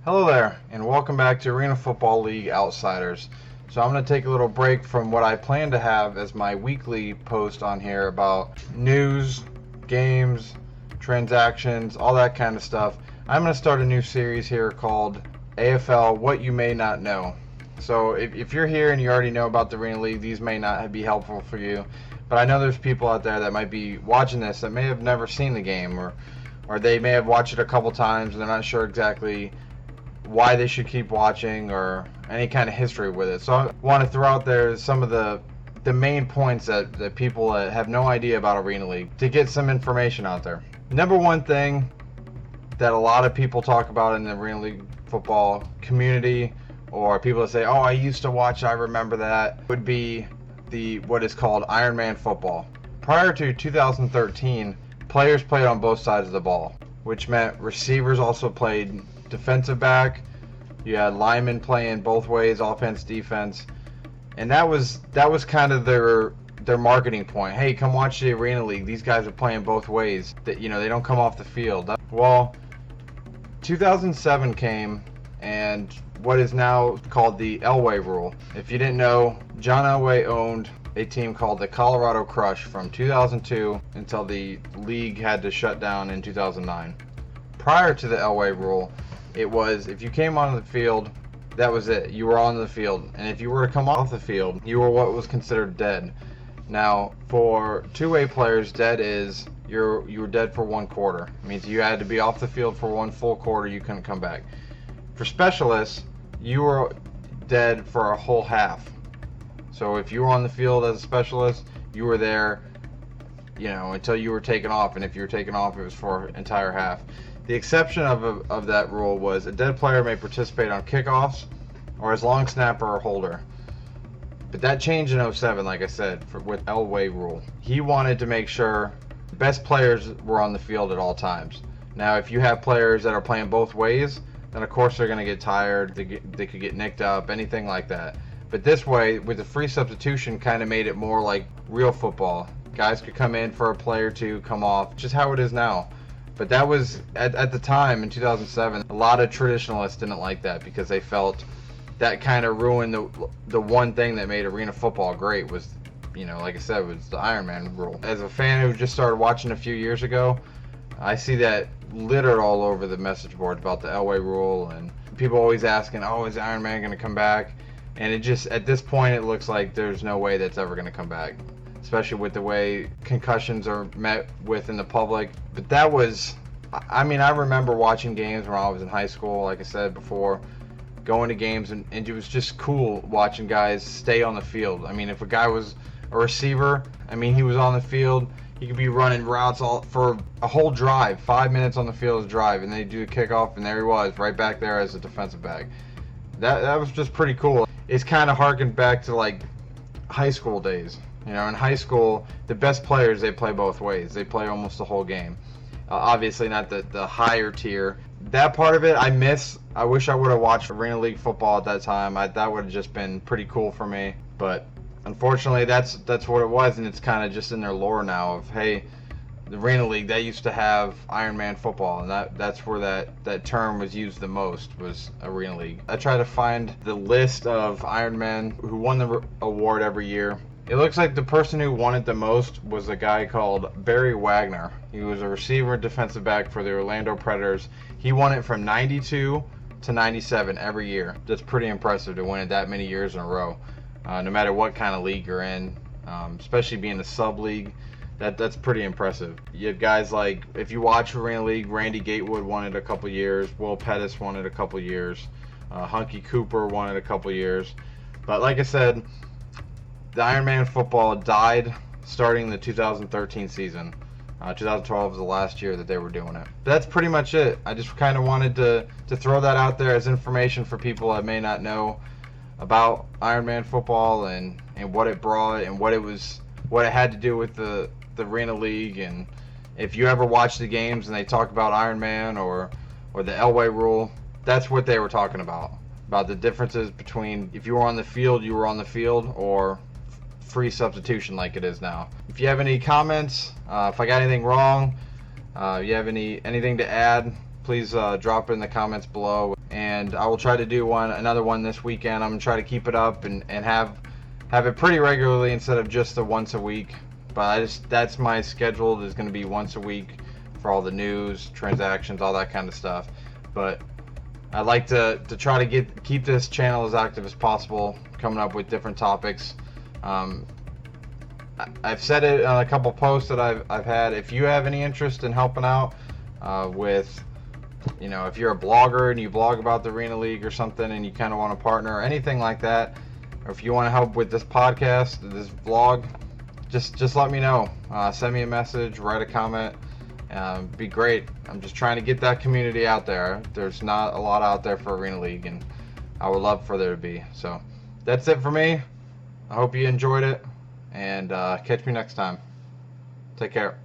Hello there, and welcome back to Arena Football League Outsiders. So I'm going to take a little break from what I plan to have as my weekly post on here about news, games, transactions, all that kind of stuff. I'm going to start a new series here called AFL, What You May Not Know. So if you're here and you already know about the Arena League, these may not be helpful for you. But I know there's people out there that might be watching this that may have never seen the game, or they may have watched it a couple times and they're not sure exactly why they should keep watching or any kind of history with it. So I want to throw out there some of the main points that people have no idea about Arena League to get some information out there. Number one thing that a lot of people talk about in the Arena League football community, or people that say, oh, I used to watch, I remember that, would be what is called Ironman football. Prior to 2013, players played on both sides of the ball, which meant receivers also played defensive back. You had linemen playing both ways, offense, defense, and that was kind of their marketing point. Hey, come watch the Arena League. These guys are playing both ways. That they don't come off the field. Well, 2007 came, and what is now called the Elway rule. If you didn't know, John Elway owned a team called the Colorado Crush from 2002 until the league had to shut down in 2009. Prior to the Elway rule, it was if you came onto the field, that was it. You were on the field. And if you were to come off the field, you were what was considered dead. Now, for two-way players, dead is you were dead for one quarter. It means you had to be off the field for one full quarter. You couldn't come back. For specialists, you were dead for a whole half. So if you were on the field as a specialist, you were there, until you were taken off. And if you were taken off, it was for an entire half. The exception of that rule was a dead player may participate on kickoffs or as long snapper or holder. But that changed in 07, like I said, with Elway rule. He wanted to make sure the best players were on the field at all times. Now, if you have players that are playing both ways, then of course they're going to get tired, they could get nicked up, anything like that. But this way, with the free substitution, kind of made it more like real football. Guys could come in for a play or two, come off, just how it is now. But that was, at the time, in 2007, a lot of traditionalists didn't like that because they felt that kind of ruined the one thing that made arena football great was, like I said, was the Ironman rule. As a fan who just started watching a few years ago, I see that littered all over the message boards about the Elway rule, and people always asking, oh, is Ironman going to come back? And it just, at this point, it looks like there's no way that's ever going to come back, especially with the way concussions are met with in the public. But that was, I remember watching games when I was in high school, like I said before, going to games, and it was just cool watching guys stay on the field. If a guy was a receiver, he was on the field, he could be running routes all for a whole drive, 5 minutes on the field is drive, and they do a kickoff, and there he was, right back there as a defensive back. That was just pretty cool. It's kind of harkened back to like high school days. In high school, the best players, they play both ways. They play almost the whole game. Obviously not the higher tier. That part of it I miss. I wish I would have watched Arena League football at that time. That would have just been pretty cool for me. But unfortunately, that's what it was, and it's kind of just in their lore now of, hey, the Arena League, they used to have Ironman football, and that's where that term was used the most, was Arena League. I try to find the list of Ironmen who won the award every year. It looks like the person who won it the most was a guy called Barry Wagner. He was a receiver and defensive back for the Orlando Predators. He won it from 92 to 97 every year. That's pretty impressive to win it that many years in a row, no matter what kind of league you're in, especially being a sub-league. That's pretty impressive. You have guys like, if you watch Arena League, Randy Gatewood won it a couple years, Will Pettis won it a couple years, Hunky Cooper won it a couple years. But like I said, the Ironman football died starting the 2013 season. 2012 was the last year that they were doing it. That's pretty much it. I just kind of wanted to throw that out there as information for people that may not know about Ironman football and what it brought and what it had to do with the Arena League. And if you ever watch the games and they talk about Ironman or the Elway rule, that's what they were talking about the differences between if you were on the field, you were on the field, or free substitution like it is now. If you have any comments, if I got anything wrong, you have anything to add, please drop it in the comments below. and I will try to do another one this weekend. I'm gonna try to keep it up and have it pretty regularly instead of just the once a week. But that's my schedule, is going to be once a week for all the news, transactions, all that kind of stuff. But I'd like to try to keep this channel as active as possible, coming up with different topics. I've said it on a couple posts that I've had. If you have any interest in helping out with, if you're a blogger and you blog about the Arena League or something, and you kind of want to partner or anything like that, or if you want to help with this podcast, this vlog, just let me know. Send me a message, write a comment. Be great. I'm just trying to get that community out there. There's not a lot out there for Arena League, and I would love for there to be. So that's it for me. I hope you enjoyed it, and catch me next time. Take care.